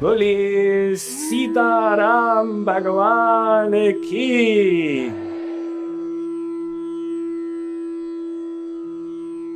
बोलिए सीताराम भगवान की.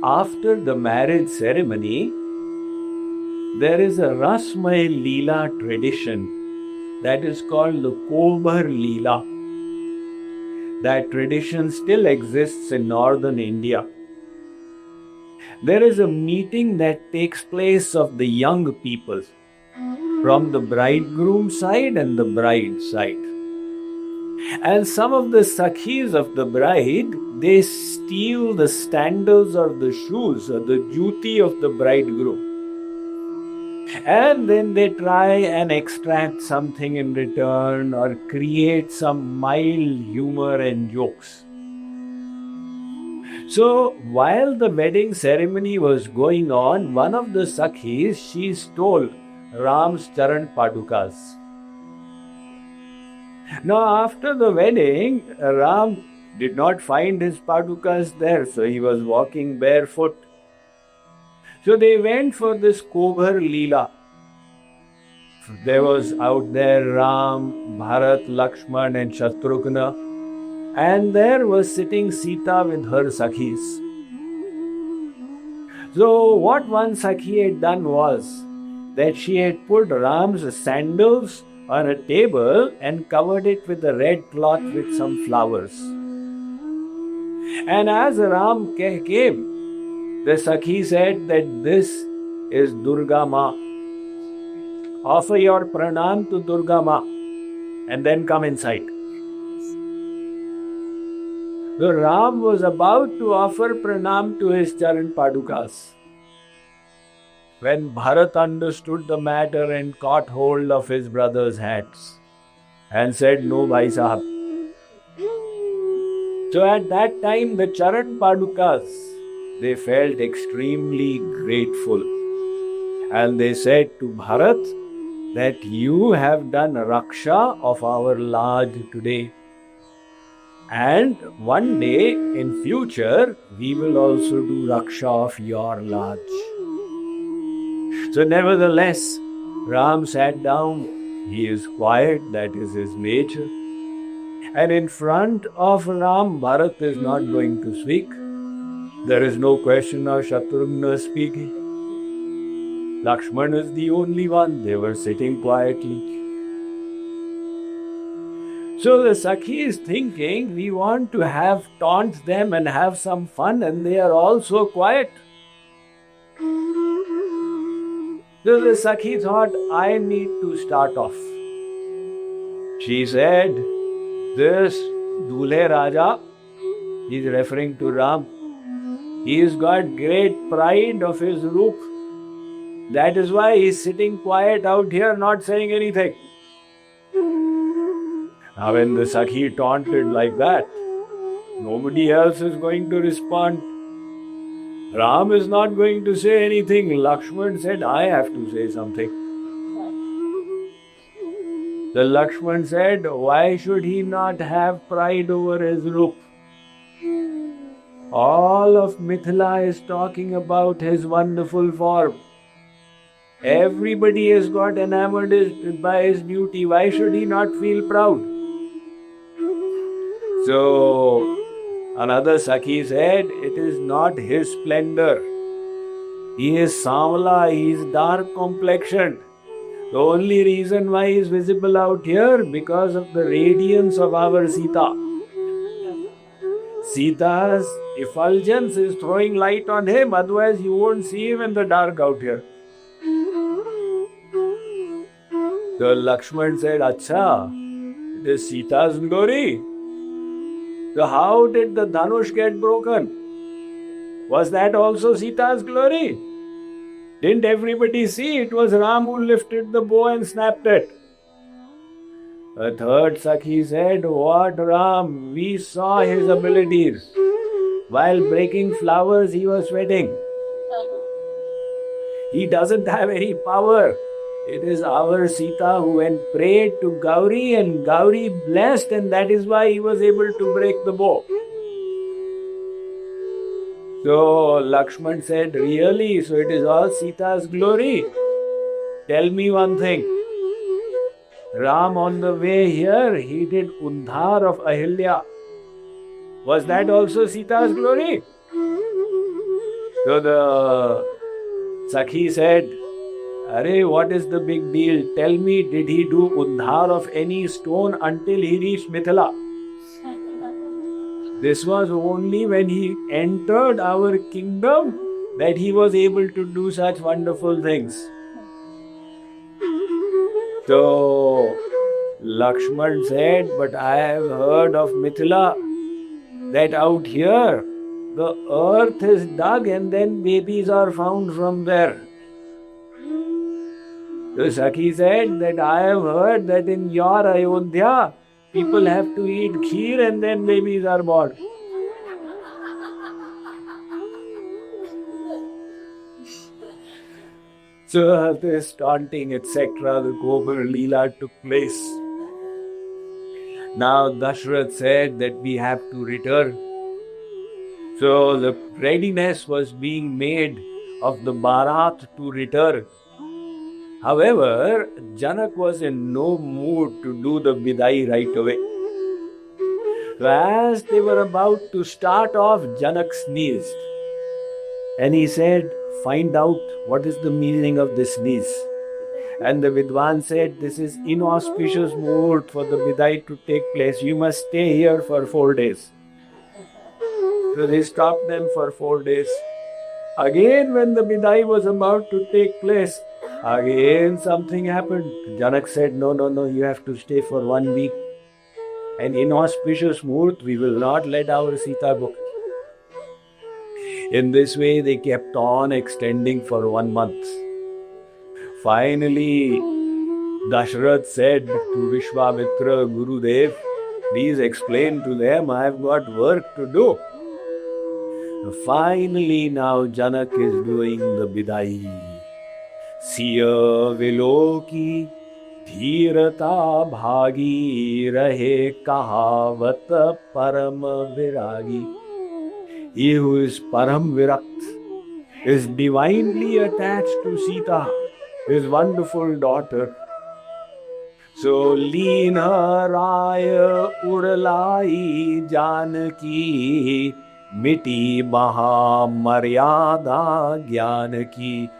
After the marriage ceremony, there is a Rasmay Leela tradition that is called the Kobar Leela. That tradition still exists in northern India. There is a meeting that takes place of the young people from the bridegroom side and the bride side. And some of the sakhis of the bride, they steal the sandals or the shoes or the juti of the bridegroom. And then they try and extract something in return or create some mild humor and jokes. So while the wedding ceremony was going on, one of the sakhis, she stole Ram's Charan Padukas. Now after the wedding, Ram did not find his Padukas there, so he was walking barefoot. So they went for this Kobar Leela. There was out there Ram, Bharat, Lakshman and Shatrughna, and there was sitting Sita with her Sakhis. So what one Sakhi had done was that she had put Ram's sandals on a table and covered it with a red cloth with some flowers. And as Ram came, the Sakhi said that this is Durga Ma. Offer your pranam to Durga Ma and then come inside. So Ram was about to offer pranam to his Charan Padukas when Bharat understood the matter and caught hold of his brother's hands and said, "No, Bhai Sahab." So at that time, the Charan Padukas, they felt extremely grateful. And they said to Bharat that you have done Raksha of our Laj today. And one day in future, we will also do Raksha of your Laj. So nevertheless, Ram sat down. He is quiet, that is his nature. And in front of Ram, Bharat is not going to speak. There is no question of Shatrughna speaking. Lakshman is the only one. They were sitting quietly. So the Sakhi is thinking, we want to have taunt them and have some fun, and they are all so quiet. So the Sakhi thought, I need to start off. She said, this Dulhe Raja, he is referring to Ram, he has got great pride of his roop. That is why he is sitting quiet out here, not saying anything. Now when the Sakhi taunted like that, nobody else is going to respond. Ram is not going to say anything. Lakshman said, I have to say something. The Lakshman said, why should he not have pride over his roop? All of Mithila is talking about his wonderful form. Everybody has got enamored by his beauty. Why should he not feel proud? So another Sakhi said, it is not his splendor. He is Samla, he is dark complexioned. The only reason why he is visible out here because of the radiance of our Sita. Sita's effulgence is throwing light on him, otherwise you won't see him in the dark out here. So Lakshman said, Acha, it is Sita's glory. So how did the Dhanush get broken? Was that also Sita's glory? Didn't everybody see it was Ram who lifted the bow and snapped it? A third Sakhi said, what Ram? We saw his abilities. While breaking flowers, he was sweating. He doesn't have any power. It is our Sita who went prayed to Gauri and Gauri blessed, and that is why he was able to break the bow. So Lakshman said, really? So it is all Sita's glory? Tell me one thing. Ram on the way here, he did Uddhar of Ahilya. Was that also Sita's glory? So the Sakhi said, Arey, what is the big deal? Tell me, did he do Uddhar of any stone until he reached Mithila? This was only when he entered our kingdom that he was able to do such wonderful things. So Lakshman said, but I have heard of Mithila, that out here the earth is dug and then babies are found from there. The Sakhi said that I have heard that in your Ayodhya, people have to eat kheer and then babies are born. So this taunting, etc., the Kobar Leela took place. Now Dashrath said that we have to return. So the readiness was being made of the Bharat to return. However, Janak was in no mood to do the Bidai right away. So as they were about to start off, Janak sneezed. And he said, find out what is the meaning of this sneeze. And the Vidwan said, this is inauspicious muhurt for the Bidai to take place. You must stay here for 4 days. So they stopped them for 4 days. Again, when the Bidai was about to take place, again something happened. Janak said, no, you have to stay for 1 week. An inauspicious muhurt, we will not let our Sita go. In this way, they kept on extending for 1 month. Finally, Dashrath said to Vishwamitra, Gurudev, please explain to them, I have got work to do. Finally, now Janak is doing the Bidai. Siya viloki dhirata bhagi rahe kahavat param viragi. He who is param virakt is divinely attached to Sita, his wonderful daughter. So Leena Raya Urlai Janaki Miti Maha Maryada Gyanaki.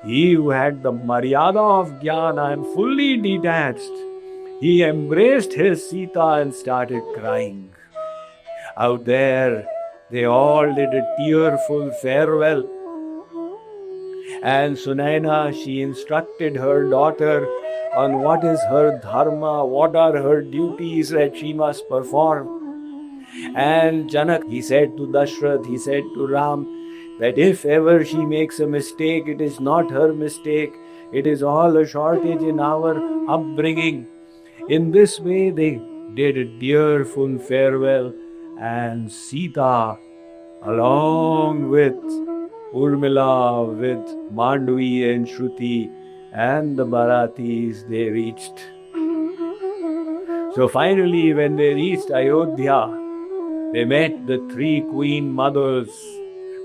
He who had the Maryada of Jnana and fully detached, he embraced his Sita and started crying. Out there, they all did a tearful farewell. And Sunaina, she instructed her daughter on what is her dharma, what are her duties that she must perform. And Janak, he said to Dashrath, he said to Ram, that if ever she makes a mistake, it is not her mistake. It is all a shortage in our upbringing. In this way, they did a tearful farewell. And Sita, along with Urmila, with Mandvi and Shruti and the Bharatis, they reached. So finally, when they reached Ayodhya, they met the 3 queen mothers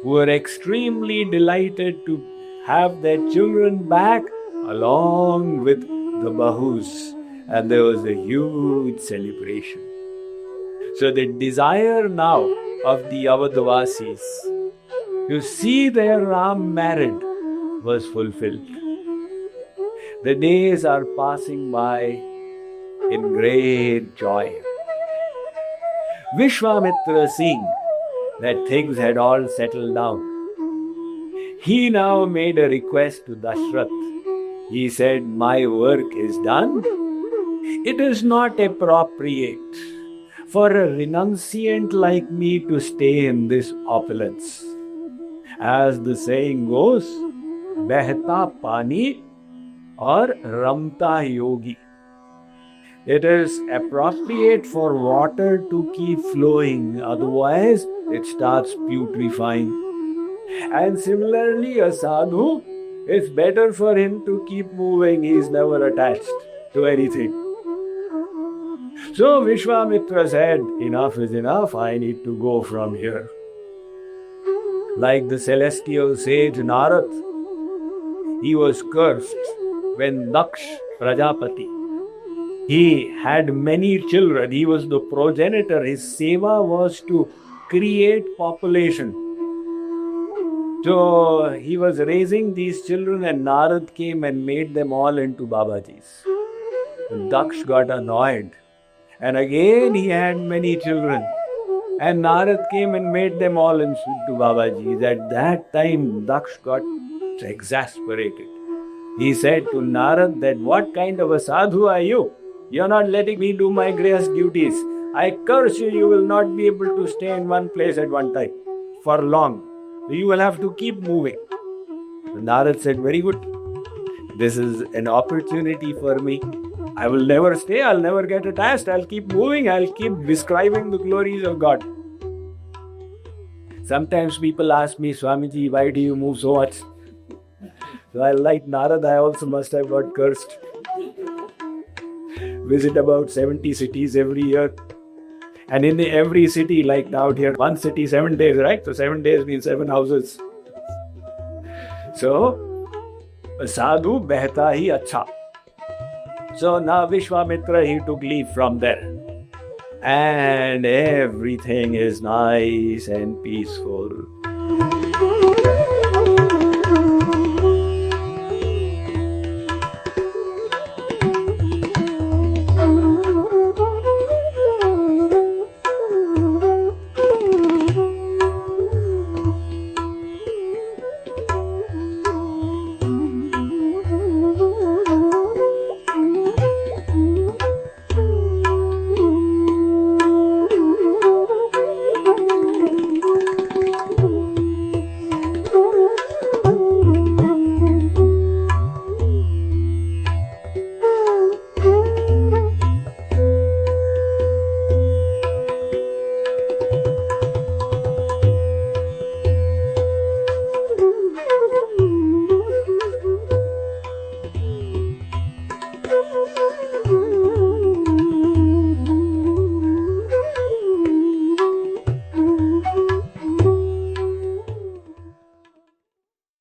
who were extremely delighted to have their children back along with the Bahus. And there was a huge celebration. So the desire now of the Avadvasis to see their Ram married was fulfilled. The days are passing by in great joy. Vishwamitra, seeing that things had all settled down, he now made a request to Dashrath. He said, my work is done. It is not appropriate for a renunciant like me to stay in this opulence. As the saying goes, Behta Pani or Ramta Yogi. It is appropriate for water to keep flowing, otherwise it starts putrefying. And similarly, a sadhu, it's better for him to keep moving, he is never attached to anything. So Vishwamitra said, enough is enough, I need to go from here. Like the celestial sage Narad, he was cursed when Daksh Prajapati He had many children. He was the progenitor. His seva was to create population. So he was raising these children, and Narad came and made them all into Babajis. Daksh got annoyed. And again he had many children. And Narad came and made them all into Babajis. At that time, Daksh got exasperated. He said to Narad that, what kind of a sadhu are you? You're not letting me do my grihast duties. I curse you, you will not be able to stay in one place at one time for long. You will have to keep moving. Narad said, very good. This is an opportunity for me. I will never stay, I'll never get attached, I'll keep moving, I'll keep describing the glories of God. Sometimes people ask me, Swamiji, why do you move so much? So I, like Narad, I also must have got cursed. Visit about 70 cities every year. And in every city, like out here, one city, 7 days, right? So 7 days means 7 houses. So, sadhu behta hi acha. So now Vishwamitra, he took leave from there. And everything is nice and peaceful.